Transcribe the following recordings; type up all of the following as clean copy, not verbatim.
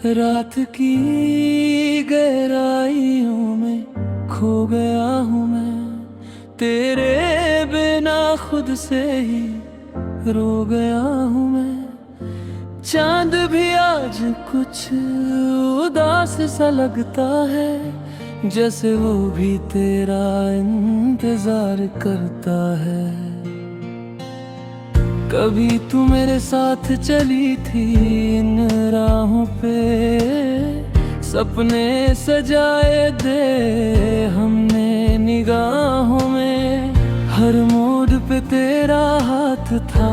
रात की गहराइयों में खो गया हूँ मैं, तेरे बिना खुद से ही रो गया हूँ मैं। चांद भी आज कुछ उदास सा लगता है, जैसे वो भी तेरा इंतजार करता है। कभी तू मेरे साथ चली थी इन राहों पे, सपने सजाए दे हमने निगाहों में। हर मोड़ पे तेरा हाथ था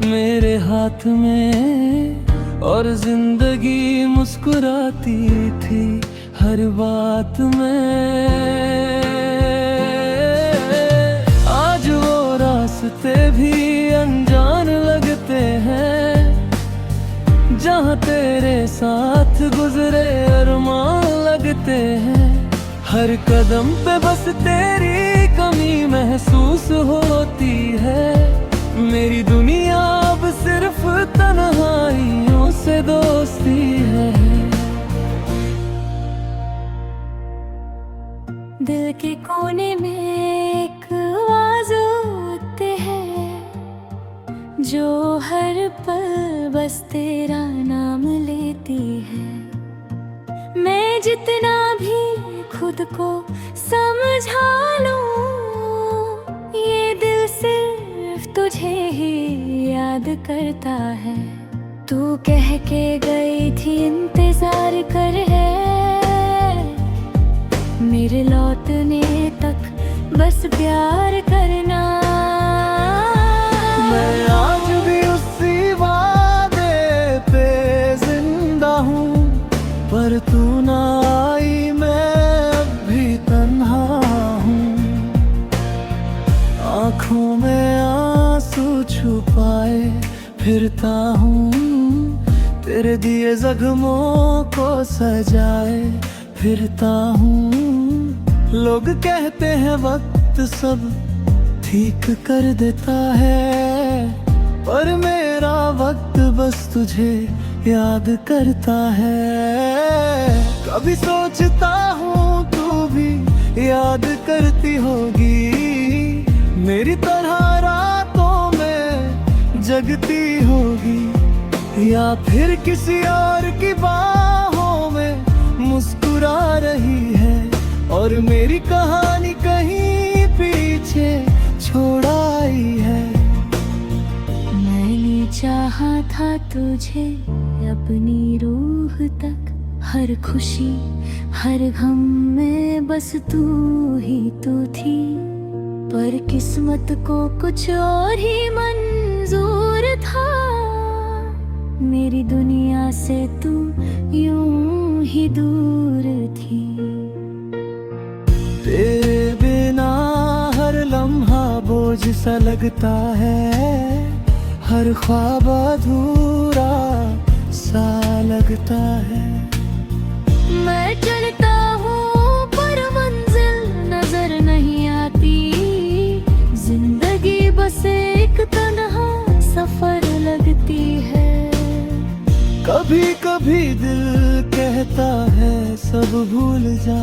मेरे हाथ में, और जिंदगी मुस्कुराती थी हर बात में। आज वो रास्ते भी अनजान लगते हैं, जहाँ तेरे साथ गुजरे अरमान लगते हैं। हर कदम पे बस तेरी कमी महसूस होती है। मेरी दुनिया अब सिर्फ तन्हाइयों से दोस्ती है। दिल के कोने में एक आवाज़ उठती है, जो हर पल बस तेरा नाम लेती है। मैं जितना भी खुद को समझा लूं, ये दिल सिर्फ तुझे ही याद करता है। तू कह के गई थी इंतजार कर है, मेरे लौटने तक बस प्यार करना। मैं आज भी उसी वादे पे जिंदा हूँ, पर तू ना आई मैं अब भी तन्हा हूँ। आँखों में आंसू छुपाए फिरता हूँ, तेरे दिए जख्मों को सजाए फिरता हूँ। लोग कहते हैं वक्त सब ठीक कर देता है, पर मेरा वक्त बस तुझे याद करता है। कभी सोचता हूँ तू भी याद करती होगी, मेरी तरह रातों में जगती होगी, या फिर किसी और की बाहों में मुस्कुरा रही है, और मेरी कहानी कहीं पीछे छोड़ आई है। मैंने चाहा था तुझे अपनी रूह तक, हर खुशी हर गम में बस तू ही तो थी। पर किस्मत को कुछ और ही मंजूर था, मेरी दुनिया से तू यूं ही दूर थी। तेरे बिना हर लम्हा बोझ सा लगता है, हर ख्वाब अधूरा सा लगता है। मैं चलता हूँ पर मंजिल नजर नहीं आती, जिंदगी बस एक तन्हा सफर लगती है। कभी कभी दिल कहता है सब भूल जा,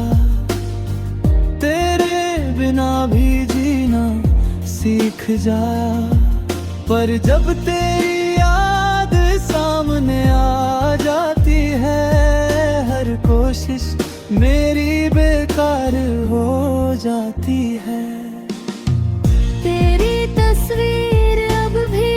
तेरे बिना भी जीना सीख जा। पर जब तेरी याद सामने आ जाती है, हर कोशिश मेरी बेकार हो जाती है। तेरी तस्वीर अब भी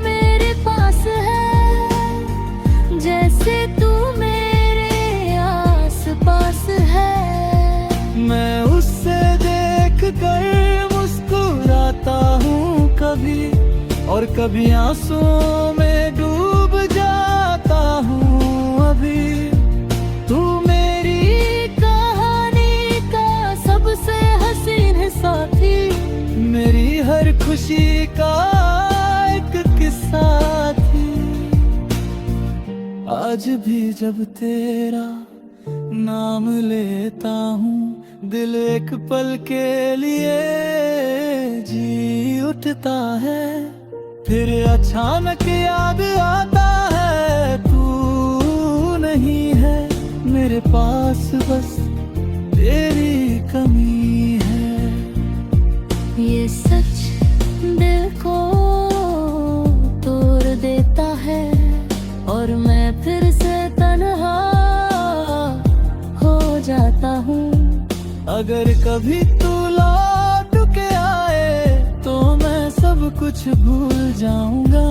मेरे पास है, जैसे तू मेरे आस पास है। मैं उससे देख कर मुस्कुराता हूँ कभी, और कभी आंसुओं में डूब जाता हूँ अभी। तू मेरी कहानी का सबसे हसीन साथी, मेरी हर खुशी का एक किस्सा थी। आज भी जब तेरा नाम लेता हूँ, दिल एक पल के लिए जी उठता है। फिर अचानक याद आता है तू नहीं है। मेरे पास बस तेरी कमी है। ये सच दिल को तोड़ देता है और मैं फिर से तन्हा हो जाता हूँ। अगर कभी तू लौट के आए तो मैं सब कुछ भूल जाऊंगा।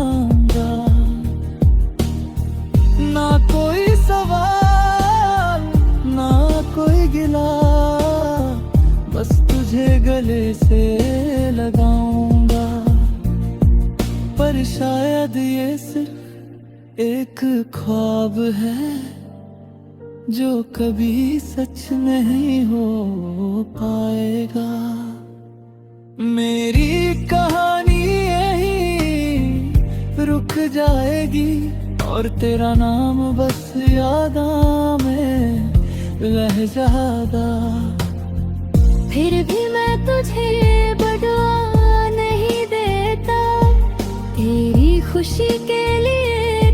ना कोई सवाल ना कोई गिला, बस तुझे गले से लगाऊंगा। पर शायद ये सिर्फ एक ख्वाब है जो कभी सच नहीं हो पाएगा। मेरी कहानी यही रुक जाएगी और तेरा नाम बस यादां में रह जाएगा। फिर भी मैं तुझे बदुआ नहीं देता, तेरी खुशी के लिए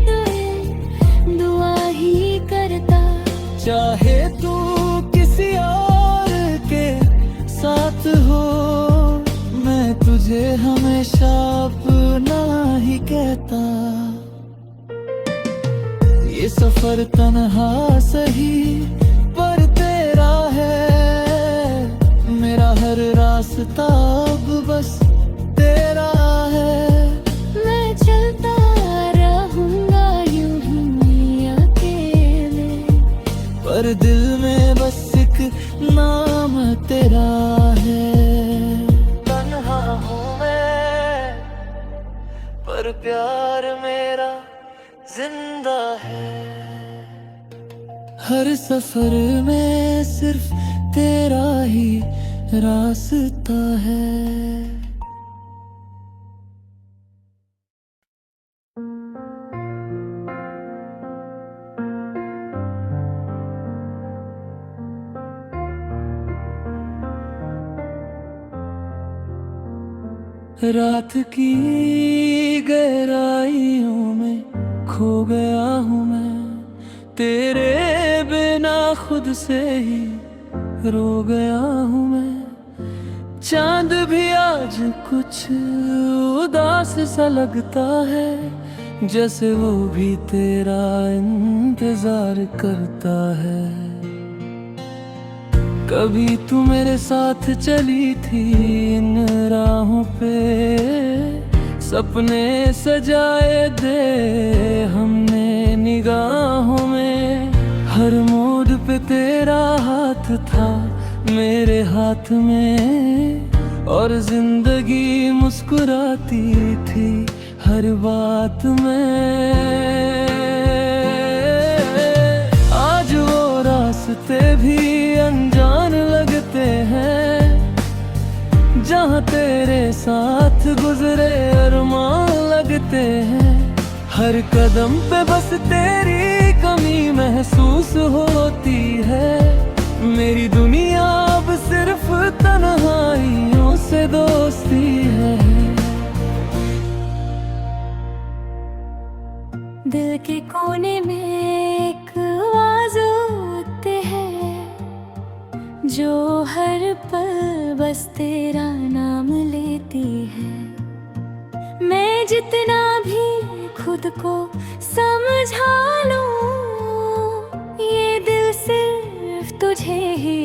दुआ ही करता। चाहे तू किसी और के साथ हो, मैं तुझे हमेशा अपना ही कहता। ये सफर तन्हा सही पर तेरा है, मेरा हर रास्ता अब बस तेरा है। मैं चलता रहूंगा यूं ही अकेले, पर दिल में बस एक नाम तेरा है। तन्हा हूँ मैं पर प्यार मेरा जिंदा है। हर सफर में सिर्फ तेरा ही रास्ता है। रात की गहराइयों में खो गया हूँ मैं, तेरे बिना खुद से ही रो गया हूँ मैं। चांद भी आज कुछ उदास सा लगता है, जैसे वो भी तेरा इंतजार करता है। कभी तू मेरे साथ चली थी इन राहों पे, सपने सजाए दे हमने निगाहों में। हर मोड़ पे तेरा हाथ था मेरे हाथ में, और जिंदगी मुस्कुराती थी हर बात में। आज वो रास्ते भी अनजान लगते हैं, जहाँ तेरे साथ गुजरे अरमान लगते हैं। हर कदम पे बस तेरी कमी महसूस होती है। मेरी दुनिया अब सिर्फ तन्हाइयों से दोस्ती है। दिल के कोने में एक आवाज़ उठती है, जो हर पल बस तेरा नाम लेती है। मैं जितना भी खुद को समझा लूं, ये दिल सिर्फ तुझे ही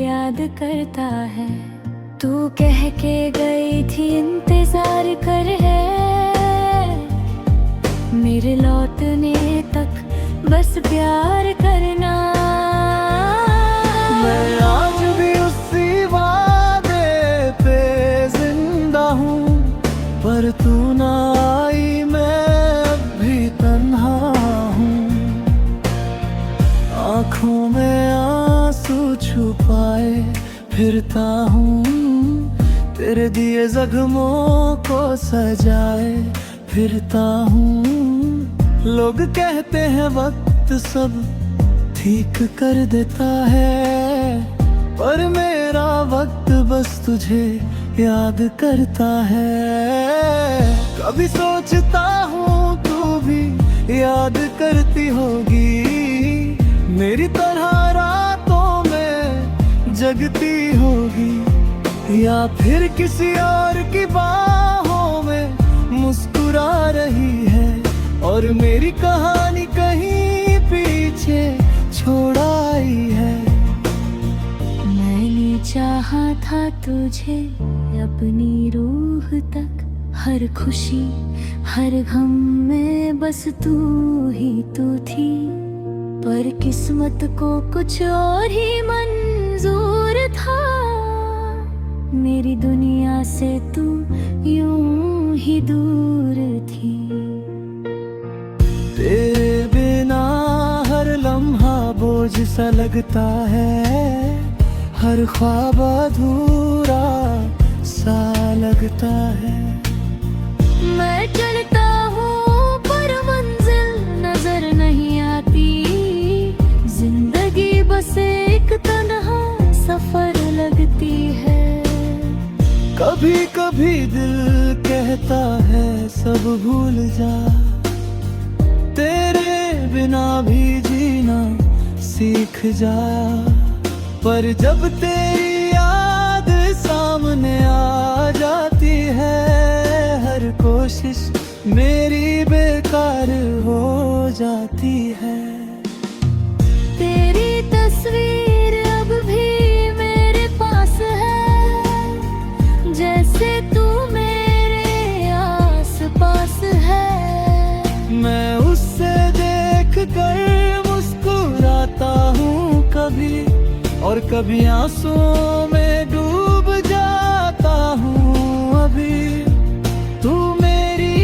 याद करता है। तू कह के गई थी इंतजार कर है, मेरे लौटने तक बस प्यार करना। मैं आज भी उसी वादे पे जिंदा हूँ, पर तू ना आई मैं अब भी तन्हा हूँ। आँखों में आंसू छुपाए फिरता हूँ, तेरे दिए जख्मों को सजाए फिरता हूँ। लोग कहते हैं वक्त सब ठीक कर देता है, पर मेरा वक्त बस तुझे याद करता है। कभी सोचता हूँ तू भी याद करती होगी मेरी तरह जगती होगी या फिर किसी और की बाहों में मुस्कुरा रही है, और मेरी कहानी कहीं पीछे छोड़ आई है। मैंने चाहा था तुझे अपनी रूह तक, हर खुशी हर गम में बस तू ही तो थी, पर किस्मत को कुछ और ही मंजूर था। मेरी दुनिया से तू यूं ही दूर थी। तेरे बिना हर लम्हा बोझ सा लगता है, हर ख्वाब अधूरा सा लगता है। मैं चलता हूँ पर मंजिल नजर नहीं आती, जिंदगी बस एक तन्हा सफर लगती है। कभी कभी दिल कहता है सब भूल जा, तेरे बिना भी जीना सीख जा, पर जब तेरी याद सामने आ जाती है, हर कोशिश मेरी बेकार हो जाती है। तेरी तस्वीर अब भी मेरे पास है, जैसे तू मेरे आस पास है। मैं उससे देख कर मुस्कुराता हूँ कभी, और कभी आंसुओं में डूब जाता हूँ अभी। तू मेरी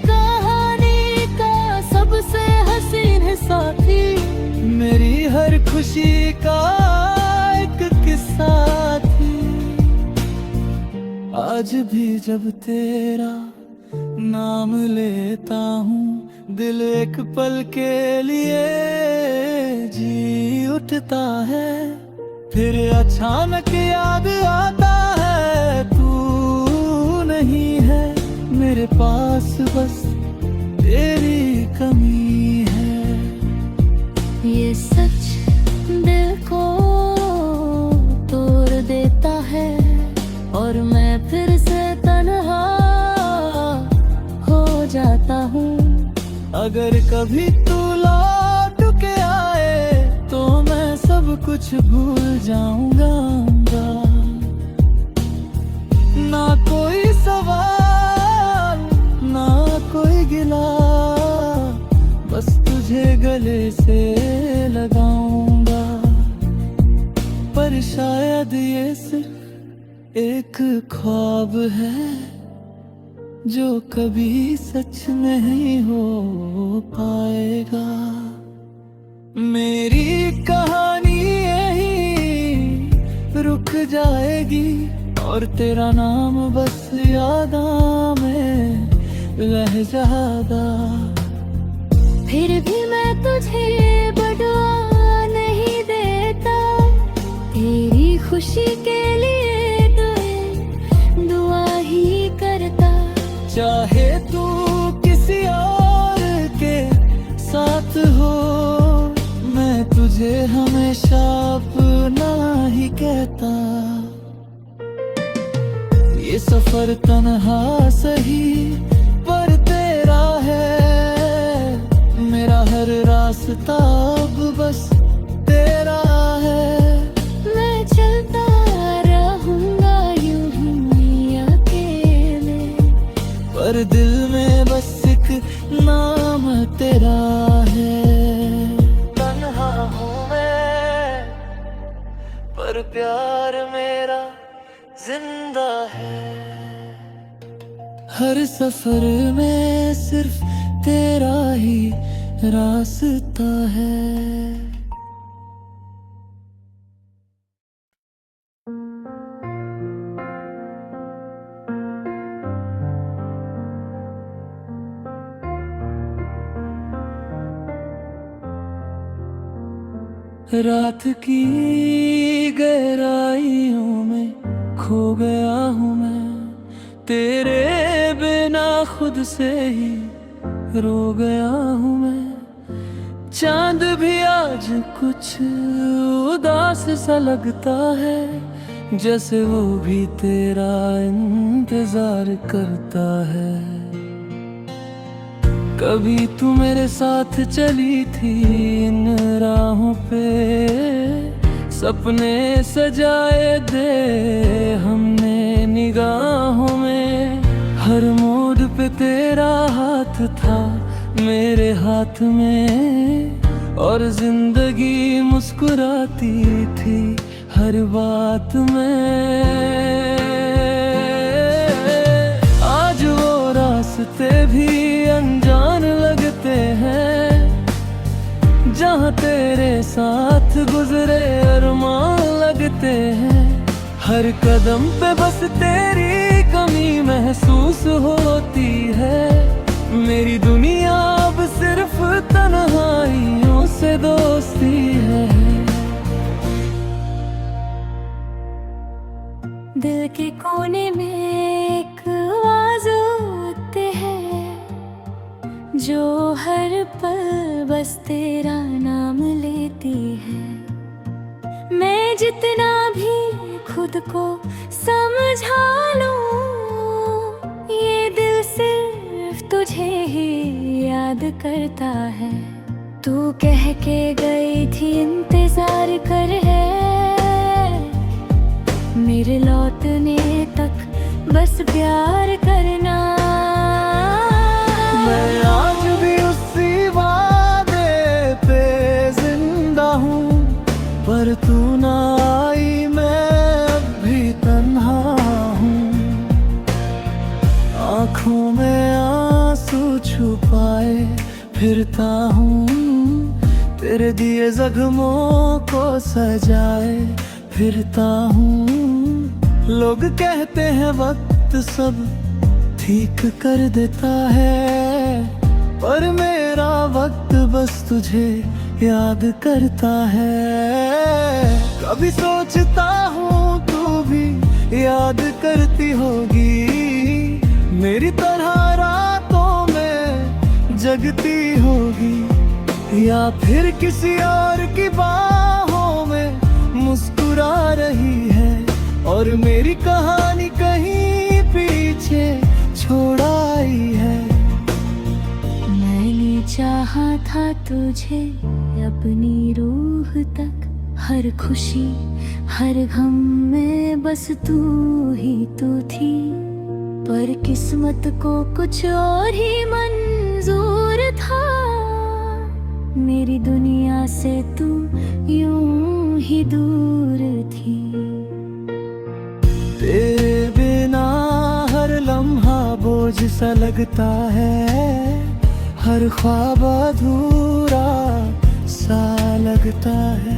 कहानी का सबसे हसीन साथी, मेरी हर खुशी का एक किस्सा थी। आज भी जब तेरा नाम लेता हूँ, दिल एक पल के लिए जी उठता है। फिर अचानक याद आता है तू नहीं है मेरे पास, बस तेरी कमी है। ये सच दिल को तोड़ देता है, और मैं फिर से तन्हा हो जाता हूँ। अगर कभी तू लौट के आए तो मैं सब कुछ भूल जाऊंगा। ना कोई सवाल ना कोई गिला, बस तुझे गले से लगाऊंगा। पर शायद ये सिर्फ एक ख्वाब है जो कभी सच नहीं हो पाएगा। मेरी कहानी यहीं रुक जाएगी, और तेरा नाम बस यादां में रह जाएगा। फिर भी मैं तुझे बदुआ नहीं देता, तेरी खुशी के लिए दुआ ही करता। चाहे तू किसी और के साथ हो, मैं तुझे हमेशा अपना ही कहता। ये सफर तन्हा सही पर तेरा है, मेरा हर रास्ता अब बस तेरा है। मैं चलता रहूंगा यूं ही अकेले, पर दिल में बस एक नाम तेरा है। तन्हा हूँ मैं पर प्यार मेरा जिंदा है। हर सफर में सिर्फ तेरा ही रास्ता है। रात की गहराइयों में खो गया हूँ मैं, तेरे बिना खुद से ही रो गया हूँ मैं। चांद भी आज कुछ उदास सा लगता है, जैसे वो भी तेरा इंतजार करता है। कभी तू मेरे साथ चली थी इन राहों पे, सपने सजाए दे हमने निगाहों में। हर मोड़ पे तेरा हाथ था मेरे हाथ में, और जिंदगी मुस्कुराती थी हर बात में। आज वो रास्ते भी अनजान लगते हैं, जहाँ तेरे साथ गुजरे अरमान लगते हैं। हर कदम पे बस तेरी कमी महसूस होती है। मेरी दुनिया अब सिर्फ तन्हाइयों से दोस्ती है। दिल के कोने में एक आवाज़ उठती है, जो हर पल बस तेरा नाम लेती है। मैं जितना भी खुद को समझा लूं, ये दिल सिर्फ तुझे ही याद करता है। तू कह के गई थी इंतजार कर है, मेरे लौटने तक बस प्यार करना। मैं आज भी उसी वादे पे जिंदा हूँ, पर तू ना आई मैं अब भी तन्हा हूँ। आँखों में आंसू छुपाए फिरता हूँ, तेरे दिए जख्मों को सजाए फिरता हूँ। लोग कहते हैं वक्त सब ठीक कर देता है, पर मेरा वक्त बस तुझे याद करता है। कभी सोचता हूँ तू भी याद करती होगी, मेरी तरह रातों में जगती होगी, या फिर किसी और की बाहों में मुस्कुरा रही है, और मेरी कहानी कहीं पीछे छोड़ आई है। मैंने चाहा था तुझे अपनी रूह तक, हर खुशी हर गम में बस तू ही तो थी। पर किस्मत को कुछ और ही मंजूर था, मेरी दुनिया से तू यूं ही दूर थी। तेरे बिना हर लम्हा बोझ सा लगता है, हर ख्वाब अधूरा सा लगता है।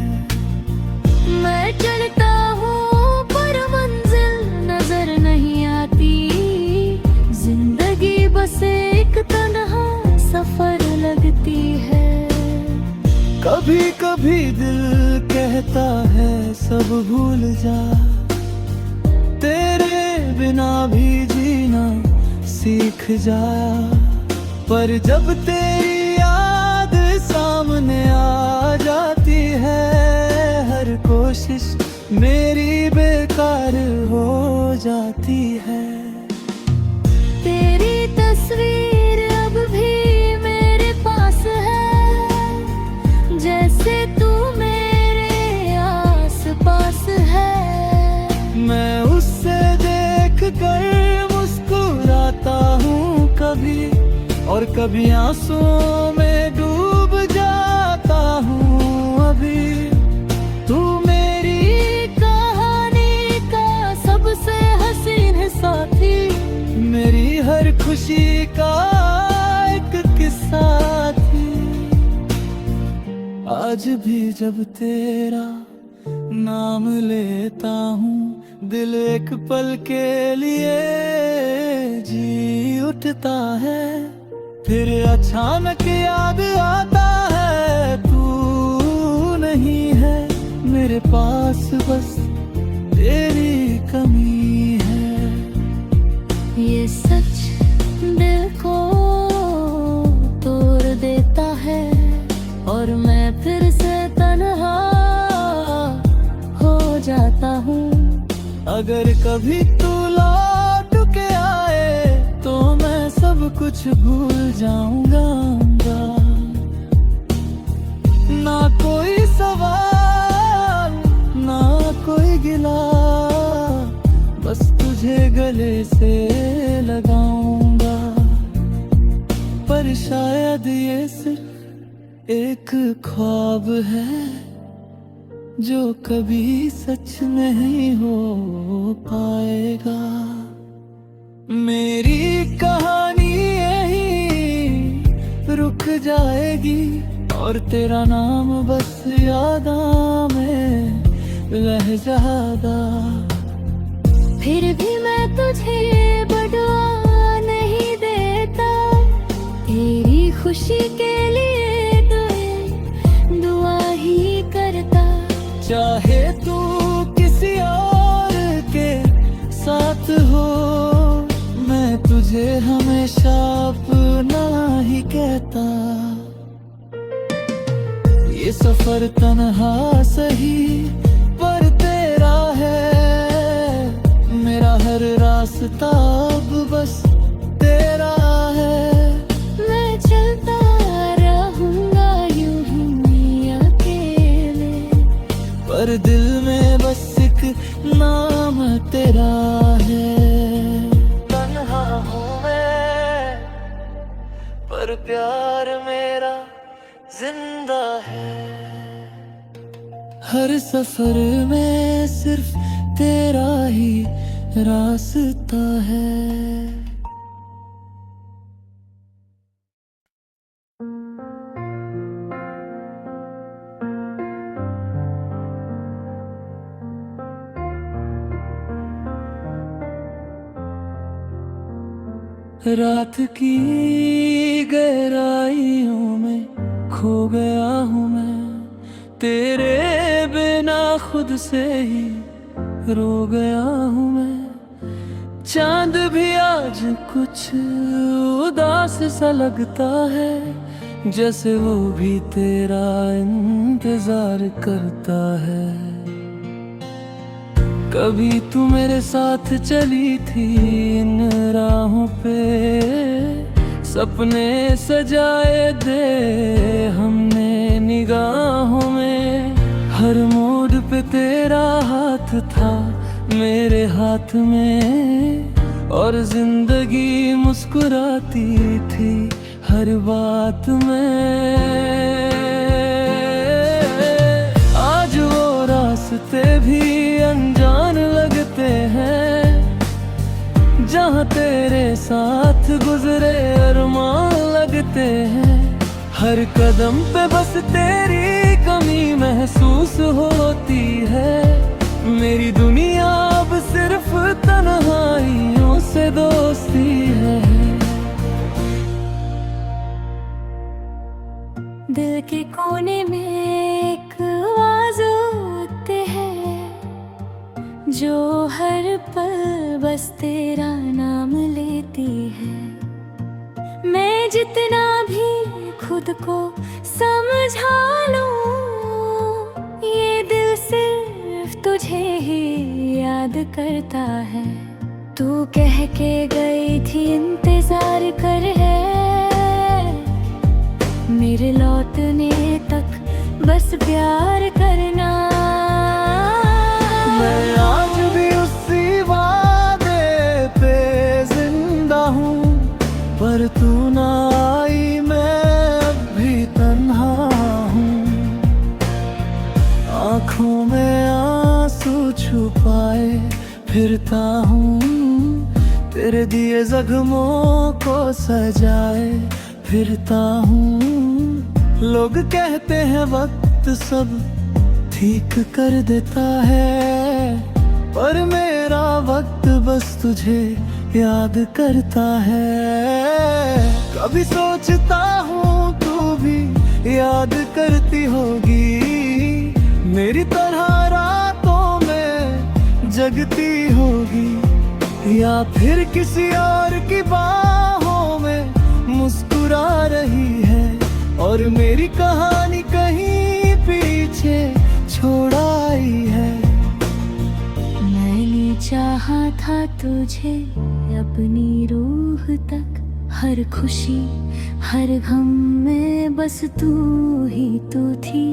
मैं चलता हूँ पर मंजिल नजर नहीं आती, जिंदगी बस एक तन्हा सफर लगती है। कभी कभी दिल कहता है सब भूल जा, तेरे बिना भी जीना सीख जा। पर जब तेरी याद सामने आ जाती है, हर कोशिश मेरी बेकार हो जाती है। तेरी तस्वीर अब भी मेरे पास है, जैसे तू मेरे आस पास है। मैं उससे देख कर मुस्कुराता हूँ कभी, और कभी आंसुओं में डूब जाता हूँ अभी। तू मेरी कहानी का सबसे हसीन साथी, मेरी हर खुशी का एक किस्सा थी। आज भी जब तेरा नाम लेता हूँ, दिल एक पल के लिए जी उठता है। फिर अचानक याद आता है तू नहीं है मेरे पास, बस तेरी कमी है। ये सच दिल को तोड़ देता है, और जाता हूँ। अगर कभी तू लौट के आए तो मैं सब कुछ भूल जाऊंगा। ना कोई सवाल ना कोई गिला, बस तुझे गले से लगाऊंगा। पर शायद ये सिर्फ एक ख्वाब है जो कभी सच नहीं हो पाएगा। मेरी कहानी यही रुक जाएगी और तेरा नाम बस यादां में रह जाएगा। फिर भी मैं तुझे बदुआ नहीं देता, तेरी खुशी के लिए तो दुआ ही करता। चाहे तू किसी और के साथ हो, मैं तुझे हमेशा अपना ही कहता। ये सफर तन्हा सही पर तेरा है, मेरा हर रास्ता अब बस तेरा है। मैं चलता रहूंगा यूं ही अकेले, पर दिल में बस एक नाम तेरा है। तन्हा हूँ मैं पर प्यार मेरा जिंदा है। हर सफर में सिर्फ तेरा ही रास्ता है। रात की गहराइयों में खो गया हूँ मैं, तेरे बिना खुद से ही रो गया हूँ मैं। चांद भी आज कुछ उदास सा लगता है, जैसे वो भी तेरा इंतजार करता है। कभी तू मेरे साथ चली थी इन राहों पे, सपने सजाए दे हमने निगाहों में। हर मोड़ पे तेरा हाथ था मेरे हाथ में, और जिंदगी मुस्कुराती थी हर बात में। आज वो रास्ते भी अनजान लगते हैं, जहाँ तेरे साथ गुजरे अरमान लगते हैं। हर कदम पे बस तेरी कमी महसूस होती है। मेरी दुनिया अब सिर्फ तन्हाइयों से दोस्ती है। दिल के कोने में एक आवाज़ उठती है, जो हर पल बस तेरा नाम लेती है। मैं जितना भी खुद को समझा लूं, ये दिल सिर्फ तुझे ही याद करता है। तू कह के गई थी इंतजार कर है, मेरे लौटने तक बस प्यार करना। मैं आज भी उसी वादे पे जिंदा हूँ, पर तू ना आई मैं अब भी तन्हा हूँ। आँखों में आंसू छुपाए फिरता हूँ, तेरे दिए जख्मों को सजाए फिरता हूँ। लोग कहते हैं वक्त सब ठीक कर देता है, पर मेरा वक्त बस तुझे याद करता है। कभी सोचता हूँ तू भी याद करती होगी, मेरी तरह रातों में जगती होगी, या फिर किसी और की बाहों में मुस्कुरा रही है, और मेरी कहानी कहीं पीछे छोड़ आई है। चाहा था तुझे अपनी रूह तक, हर खुशी हर गम में बस तू ही तो थी।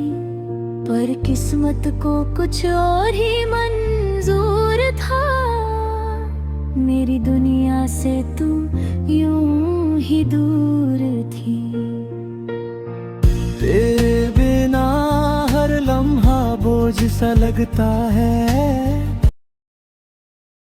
पर किस्मत को कुछ और ही मंजूर था, मेरी दुनिया से तू यूं ही दूर थी। तेरे बिना हर लम्हा बोझ सा लगता है,